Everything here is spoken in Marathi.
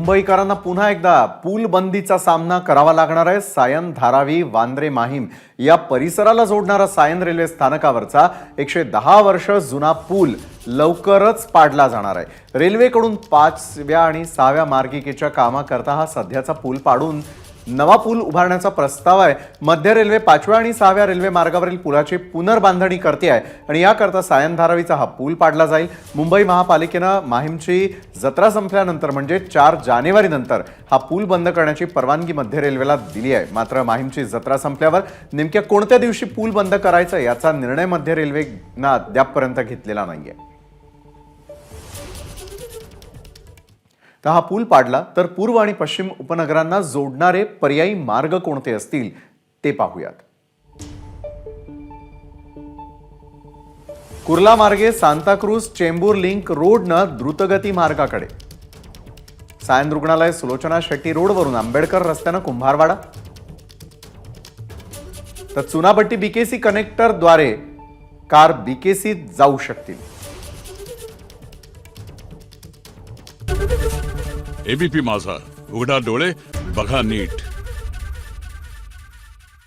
मुंबईकरांना पुन्हा एकदा पूल बंदीचा सामना करावा लागणार आहे। सायन, धारावी, वांद्रे, माहीम या परिसराला जोडणारा सायन रेल्वे स्थानकावरचा 110 वर्ष जुना पूल लवकरच पाडला जाणार आहे। रेल्वेकडून 5व्या आणि 6व्या मार्गिकेच्या कामाकरता हा सध्याचा पूल पाडून नवा पूल उभारण्याचा प्रस्ताव आहे। मध्य रेल्वे 5व्या आणि 6व्या रेल्वे मार्गावरील पुलाची पुनर्बांधणी करते आहे आणि याकरता सायन धारावीचा हा पूल पाडला जाईल। मुंबई महापालिकेनं माहीमची जत्रा संपल्यानंतर म्हणजे 4 जानेवारीनंतर हा पूल बंद करण्याची परवानगी मध्य रेल्वेला दिली आहे। मात्र माहीमची जत्रा संपल्यावर नेमक्या कोणत्या दिवशी पूल बंद करायचा याचा निर्णय मध्य रेल्वेनं अद्यापपर्यंत घेतलेला नाहीये। तर हा पूल पाडला तर पूर्व आणि पश्चिम उपनगरांना जोडणारे पर्यायी मार्ग कोणते असतील ते पाहूयात। कुर्ला मार्गे सांताक्रूज चेंबूर लिंक रोडनं द्रुतगती मार्गाकडे, सायन रुग्णालय सुलोचना शेट्टी रोडवरून आंबेडकर रस्त्यानं कुंभारवाडा, तर चुनाभट्टी बीकेसी कनेक्टरद्वारे कार बीकेसी जाऊ शकतील। एबीपी माझा, उघडा डोळे बघा नीट।